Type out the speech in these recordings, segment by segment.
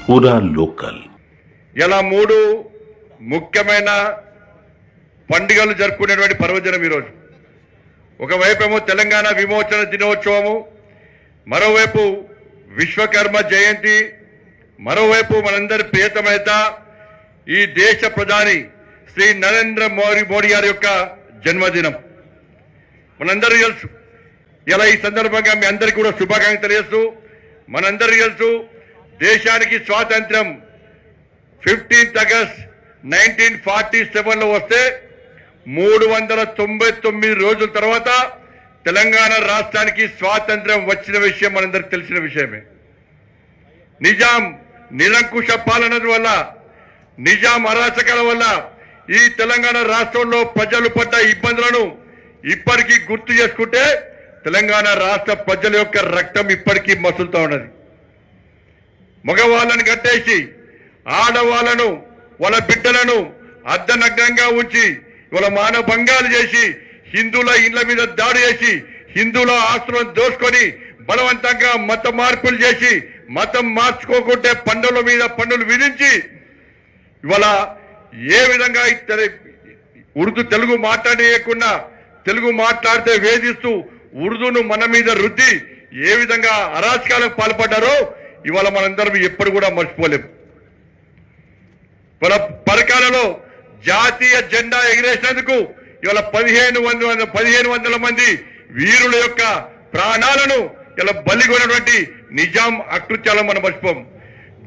పూరా లోకల్. ఇలా మూడు ముఖ్యమైన పండుగలు జరుపుకునేటువంటి పర్వదినం ఈరోజు. ఒకవైపేమో తెలంగాణ విమోచన దినోత్సవము, మరోవైపు విశ్వకర్మ జయంతి, మరోవైపు మనందరి ప్రియతమేత ఈ దేశ ప్రధాని శ్రీ నరేంద్ర మోడీ గారి యొక్క జన్మదినం మనందరూ తెలుసు. ఇలా ఈ సందర్భంగా మీ అందరికీ కూడా శుభాకాంక్షలు తెలియజేస్తూ, మనందరికీ తెలుసు దేశానికి స్వాతంత్ర్యం 15th ఆగస్ట్ 1947లో వస్తే 399 రోజుల తర్వాత తెలంగాణ రాష్ట్రానికి స్వాతంత్ర్యం వచ్చిన విషయం మనందరికి తెలిసిన విషయమే. నిజాం నిరంకుశ పాలన వల్ల, నిజాం అరాచకాల వల్ల ఈ తెలంగాణ రాష్ట్రంలో ప్రజలు పడ్డ ఇబ్బందులను ఇప్పటికీ గుర్తు చేసుకుంటే తెలంగాణ రాష్ట్ర ప్రజల యొక్క రక్తం ఇప్పటికీ మసులుతూ ఉన్నది. మగవాళ్ళని కట్టేసి ఆడవాళ్లను వాళ్ళ బిడ్డలను అర్ధనగ్నంగా ఉంచి వాళ్ళ మానభంగాలు చేసి హిందువుల ఇళ్ల మీద దాడి చేసి హిందువుల ఆస్తులను దోసుకొని బలవంతంగా మత మార్పులు చేసి మతం మార్చుకోకుంటే పన్నుల మీద పన్నులు విధించి ఇవాళ ఏ విధంగా ఉర్దూ తెలుగు మాట్లాడేయకుండా తెలుగు మాట్లాడితే వేధిస్తూ ఉర్దూను మన మీద రుద్ది ఏ విధంగా అరాచకాలకు పాల్పడ్డారో ఇవాళ మనందరం ఎప్పుడు కూడా మర్చిపోలేం. వాళ్ళ పరకాలలో జాతీయ జెండా ఎగిరేసినందుకు ఇవాళ 1500 మంది వీరుల యొక్క ప్రాణాలను ఇలా బలిగొన్నటువంటి నిజాం అకృత్యాలను మనం మర్చిపోం.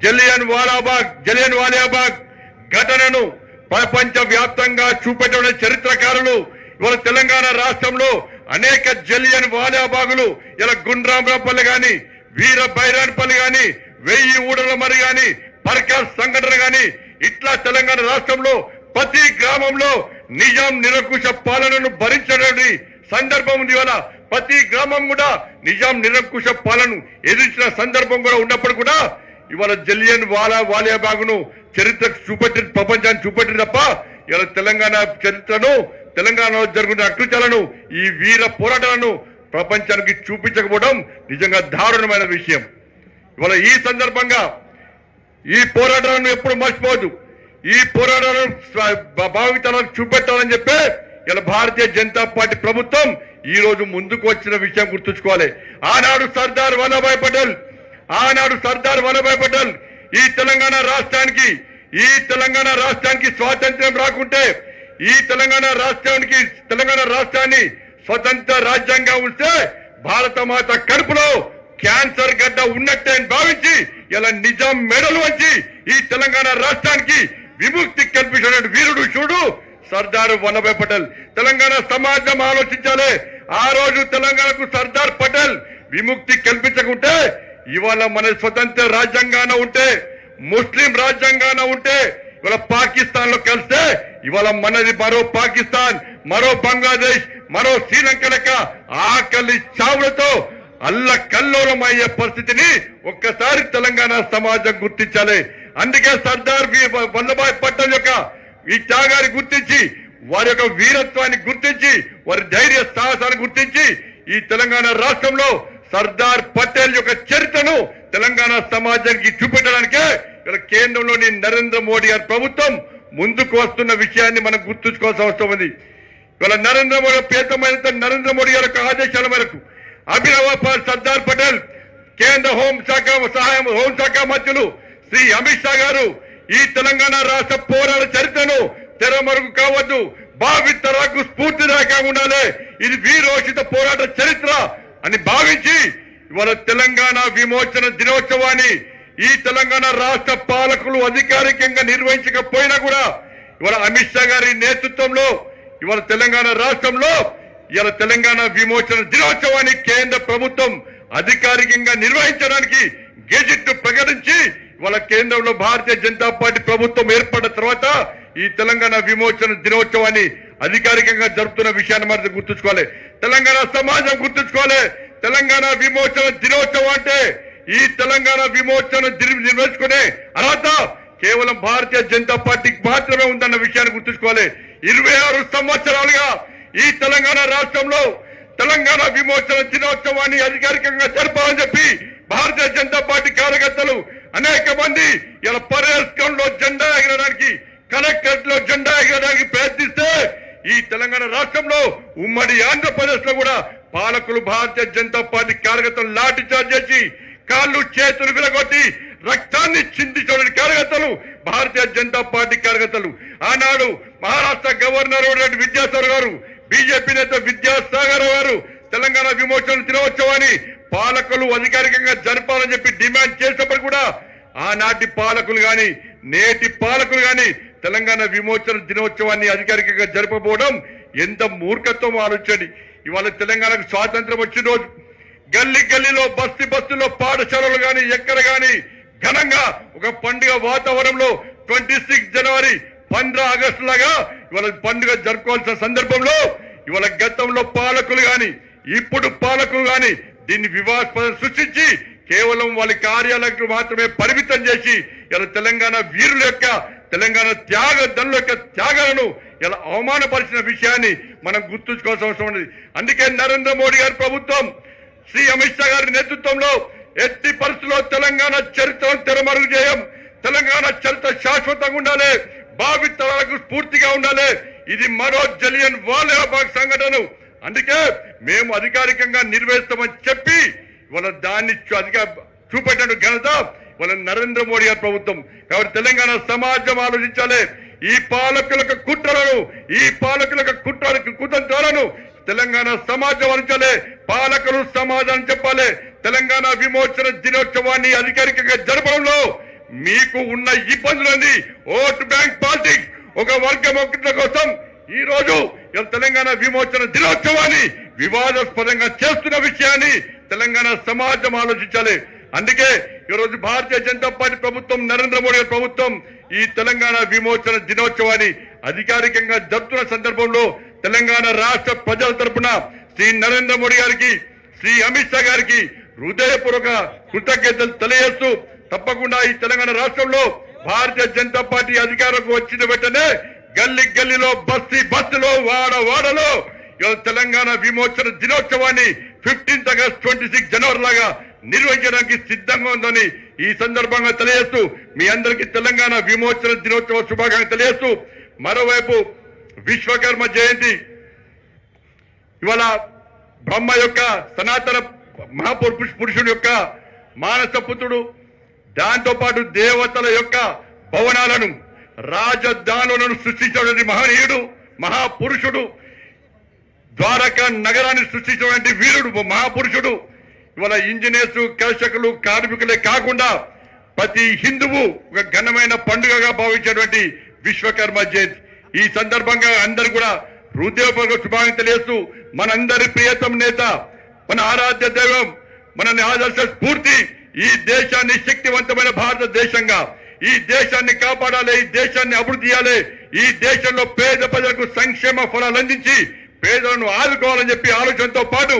జలియన్ వాలాబాగ్ ఘటనను ప్రపంచ వ్యాప్తంగా చూపెట్టిన చరిత్రకారులు ఇవాళ తెలంగాణ రాష్ట్రంలో అనేక జలియన్ వాలాబాగులు ఇలా గుండ్రాంపల్లి గాని, వీర బైరాన్పల్లి గాని, 1000 ఊడల మరి గాని, పర్కాల్ సంఘటన గాని, ఇట్లా తెలంగాణ రాష్ట్రంలో ప్రతి గ్రామంలో నిజాం నిరంకుశ పాలనను భరించడానికి సందర్భం ఉంది. ఇవాళ ప్రతి గ్రామం కూడా నిజాం నిరంకుశ పాలనను ఎదిరించిన సందర్భం కూడా ఉన్నప్పుడు కూడా ఇవాళ జలియన్ వాలాబాగును చరిత్ర చూపెట్టి ప్రపంచాన్ని చూపెట్టిన తప్ప ఇవాళ తెలంగాణ చరిత్రను, తెలంగాణలో జరుగుతున్న అకృత్యాలను, ఈ వీర పోరాటాలను ప్రపంచానికి చూపించకపోవడం నిజంగా దారుణమైన విషయం. ఇవాళ ఈ సందర్భంగా ఈ పోరాటాలను ఎప్పుడు మర్చిపోవద్దు. ఈ పోరాటాలను భావితరాలకు చూపెట్టాలని చెప్పి ఇలా భారతీయ జనతా పార్టీ ప్రభుత్వం ఈ రోజు ముందుకు వచ్చిన విషయం గుర్తుంచుకోవాలి. ఆనాడు సర్దార్ వల్లభాయ్ పటేల్ ఈ తెలంగాణ రాష్ట్రానికి స్వాతంత్ర్యం రాకుంటే ఈ తెలంగాణ రాష్ట్రాన్ని స్వతంత్ర రాజ్యాంగం ఉంటే భారత మాత కడుపులో క్యాన్సర్ గడ్డ ఉన్నట్టే అని భావించి ఇలా నిజాం మెడలు వచ్చి ఈ తెలంగాణ రాష్ట్రానికి విముక్తి కల్పించిన వీరుడు చూడు సర్దార్ వల్లభాయ్ పటేల్. తెలంగాణ సమాజం ఆలోచించాలి. ఆ రోజు తెలంగాణకు సర్దార్ పటేల్ విముక్తి కల్పించకుంటే ఇవాళ మన స్వతంత్ర రాజ్యాంగాన ఉంటే, ముస్లిం రాజ్యాంగాన ఉంటే, ఇవాళ పాకిస్తాన్ లో కలిస్తే ఇవాళ మనది మరో పాకిస్తాన్, మరో బంగ్లాదేశ్, మరో శ్రీలంక లెక్క ఆకలి చావులతో అల్లకల్లోలమయ్యే పరిస్థితిని ఒక్కసారి తెలంగాణ సమాజం గుర్తించాలి. అందుకే సర్దార్ వల్లభాయ్ పటేల్ యొక్క ఈ త్యాగాన్ని గుర్తించి, వారి యొక్క వీరత్వాన్ని గుర్తించి, వారి ధైర్య సాహసాన్ని గుర్తించి ఈ తెలంగాణ రాష్ట్రంలో సర్దార్ పటేల్ యొక్క చరిత్రను తెలంగాణ సమాజానికి చూపెట్టడానికే ఇలా కేంద్రంలోని నరేంద్ర మోడీ గారి ప్రభుత్వం ముందుకు వస్తున్న విషయాన్ని మనం గుర్తుంచుకోవాల్సిన అవసరం ఉంది. ఇవాళ నరేంద్ర మోడీ గారి యొక్క ఆదేశాల మేరకు అభినవ్ సర్దార్ పటేల్ కేంద్ర హోంశాఖ మంత్రులు శ్రీ అమిత్ షా గారు ఈ తెలంగాణ రాష్ట్ర పోరాట చరిత్రను తెరమరుగు కావద్దు, భావితరాలకు స్ఫూర్తిదాయకంగా ఉండాలి, ఇది వీరోచిత పోరాట చరిత్ర అని భావించి ఇవాళ తెలంగాణ విమోచన దినోత్సవాన్ని ఈ తెలంగాణ రాష్ట్ర పాలకులు అధికారికంగా నిర్వహించకపోయినా కూడా ఇవాళ అమిత్ షా గారి నేతృత్వంలో ఇవాళ తెలంగాణ రాష్ట్రంలో ఇవాళ తెలంగాణ విమోచన దినోత్సవాన్ని కేంద్ర ప్రభుత్వం అధికారికంగా నిర్వహించడానికి గెజిట్ ప్రకటించి ఇవాళ కేంద్రంలో భారతీయ జనతా పార్టీ ప్రభుత్వం ఏర్పడిన తర్వాత ఈ తెలంగాణ విమోచన దినోత్సవాన్ని అధికారికంగా జరుపుతున్న విషయాన్ని మనం గుర్తుంచుకోవాలి. తెలంగాణ సమాజం గుర్తుంచుకోవాలి. తెలంగాణ విమోచన దినోత్సవం అంటే ఈ తెలంగాణ విమోచన నిర్వహించుకునే అర్హత కేవలం భారతీయ జనతా పార్టీకి మాత్రమే ఉందన్న విషయాన్ని గుర్తుంచుకోవాలి. 26 సంవత్సరాలుగా ఈ తెలంగాణ రాష్ట్రంలో తెలంగాణ విమోచన దినోత్సవాన్ని అధికారికంగా జరపాలని చెప్పి భారతీయ జనతా పార్టీ కార్యకర్తలు అనేక మంది ఉమ్మడి ఆంధ్రప్రదేశ్ లో కూడా పాలకులు భారతీయ జనతా పార్టీ కార్యకర్తలు లాఠీ చార్జ్ చేసి కాళ్ళు చేతులు విలగొట్టి రక్తాన్ని చిందించడానికి కార్యకర్తలు భారతీయ జనతా పార్టీ కార్యకర్తలు. ఆనాడు మహారాష్ట్ర గవర్నర్ విద్యాసాగర్ గారు, బీజేపీ నేత విద్యాసాగర్ గారు తెలంగాణ విమోచన దినోత్సవాన్ని పాలకులు అధికారికంగా జరపాలని చెప్పి డిమాండ్ చేసినప్పుడు కూడా ఆనాటి పాలకులు గాని నేటి పాలకులు గాని తెలంగాణ విమోచన దినోత్సవాన్ని అధికారికంగా జరపబోవడం ఎంత మూర్ఖత్వం ఆలోచండి. ఇవాళ తెలంగాణకు స్వాతంత్రం వచ్చిన రోజు గల్లీ గల్లీలో బస్తీలో పాఠశాలలు గాని ఎక్కడ గాని ఘనంగా ఒక పండుగ వాతావరణంలో 26 జనవరి 15 ఆగస్టు లాగా ఇవాళ పండుగ జరుపుకోవాల్సిన సందర్భంలో ఇవాళ గతంలో పాలకులు గాని ఇప్పుడు పాలకులు గాని దీన్ని వివాదాస్పదం సృష్టించి కేవలం వాళ్ళ కార్యాలయాలకు మాత్రమే పరిమితం చేసి ఇలా తెలంగాణ వీరుల యొక్క తెలంగాణ త్యాగదనుల యొక్క త్యాగాలను ఇలా అవమానపరిచిన విషయాన్ని మనం గుర్తుంచుకోవాల్సిన అవసరం ఉంది. అందుకే నరేంద్ర మోడీ గారి ప్రభుత్వం శ్రీ అమిత్ షా గారి నేతృత్వంలో ఎట్టి పరిస్థితుల్లో తెలంగాణ చరిత్రను తెరమరుగు చేయం, తెలంగాణ చరిత్ర శాశ్వతంగా ఉండాలి, భావితరాలకు స్ఫూర్తిగా ఉండాలి. ఇది మరో జలియన్ వాలాబాగ్ సంఘటన. అందుకే మేము అధికారికంగా నిర్వహిస్తామని చెప్పి వాళ్ళ దాన్ని చూపెట్టిన ఘనత వాళ్ళ నరేంద్ర మోడీ గారి ప్రభుత్వం. కాబట్టి తెలంగాణ సమాజం ఆలోచించాలి. ఈ పాలకులకు కుట్రలను ఈ పాలకులకు కుతంత్రాలను తెలంగాణ సమాజం ఆలోచించాలి. పాలకులు సమాధానం చెప్పాలి. తెలంగాణ విమోచన దినోత్సవాన్ని అధికారికంగా జరపడంలో మీకు ఉన్న ఇబ్బందులన్నీ ఓట్ బ్యాంక్ పాలిటిక్స్, ఒక వర్గం కోసం ఈ రోజు తెలంగాణ విమోచన దినోత్సవాన్ని వివాదాస్పదంగా చేస్తున్న విషయాన్ని తెలంగాణ సమాజం ఆలోచించాలి. అందుకే ఈరోజు భారతీయ జనతా పార్టీ ప్రభుత్వం నరేంద్ర మోడీ ప్రభుత్వం ఈ తెలంగాణ విమోచన దినోత్సవాన్ని అధికారికంగా జరుపుతున్న సందర్భంలో తెలంగాణ రాష్ట్ర ప్రజల తరపున శ్రీ నరేంద్ర మోడీ గారికి, శ్రీ అమిత్ షా గారికి హృదయపూర్వక కృతజ్ఞతలు తెలియజేస్తూ తప్పకుండా ఈ తెలంగాణ రాష్ట్రంలో భారతీయ జనతా పార్టీ అధికారంకు వచ్చిన వెంటనే గల్లీ గల్లీలో బస్తీలో వాడలో తెలంగాణ విమోచన దినోత్సవాన్ని 15 ఆగస్టు 26 జనవరి లాగా నిర్వహించడానికి సిద్ధంగా ఉందని ఈ సందర్భంగా తెలియజేస్తూ మీ అందరికీ తెలంగాణ విమోచన దినోత్సవ శుభాకాంక్షలు తెలియజేస్తూ మరోవైపు విశ్వకర్మ జయంతి ఇవాళ బ్రహ్మ యొక్క సనాతన మహాపురుషుడు యొక్క మానస పుత్రుడు, దాంతో పాటు దేవతల యొక్క భవనాలను రాజధానులను సృష్టించినటువంటి మహనీయుడు మహాపురుషుడు, ద్వారకా నగరాన్ని సృష్టించినటువంటి వీరుడు మహాపురుషుడు. ఇవాళ ఇంజనీర్స్, కర్షకులు, కార్మికులే కాకుండా ప్రతి హిందువు ఒక ఘనమైన పండుగగా భావించేటువంటి విశ్వకర్మ జయంతి. ఈ సందర్భంగా అందరూ కూడా హృదయపూర్వక శుభాకాంక్షలు తెలియజేస్తూ మనందరి ప్రియతమ నేత, మన ఆరాధ్య దైవం, మన ఆదర్శ స్ఫూర్తి, ఈ దేశాన్ని శక్తివంతమైన భారతదేశంగా ఈ దేశాన్ని కాపాడాలి, ఈ దేశాన్ని అభివృద్ధి చేయాలి, ఈ దేశంలో పేద ప్రజలకు సంక్షేమ ఫలాలు అందించి పేదలను ఆదుకోవాలని చెప్పి ఆలోచనతో పాటు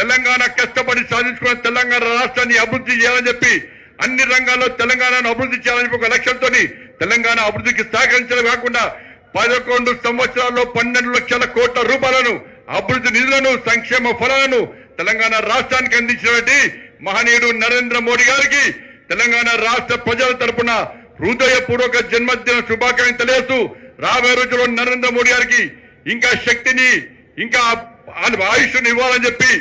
తెలంగాణ కష్టపడి సాధించుకున్న తెలంగాణ రాష్ట్రాన్ని అభివృద్ధి చేయాలని చెప్పి అన్ని రంగాల్లో తెలంగాణను అభివృద్ధి చేయాలని ఒక లక్ష్యంతో తెలంగాణ అభివృద్ధికి సహకరించడం కాకుండా 11 సంవత్సరాల్లో 12 లక్షల కోట్ల రూపాయలను అభివృద్ధి నిధులను సంక్షేమ ఫలాలను తెలంగాణ రాష్ట్రానికి అందించినటువంటి మహనీయుడు నరేంద్ర మోడీ గారికి తెలంగాణ రాష్ట్ర ప్రజల తరపున హృదయపూర్వక జన్మదిన శుభాకాంక్షలు తెలియజేస్తూ రాబోయే రోజుల్లో నరేంద్ర మోడీ గారికి ఇంకా శక్తిని ఇంకా ఆయుష్ని ఇవ్వాలని చెప్పి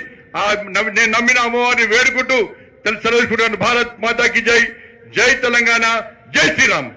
నేను నమ్మిన అమ్మవారిని వేడుకుంటూ సెలవుకుంటున్నాను. భారత్ మాతాకి జై, జై తెలంగాణ, జై శ్రీరామ్.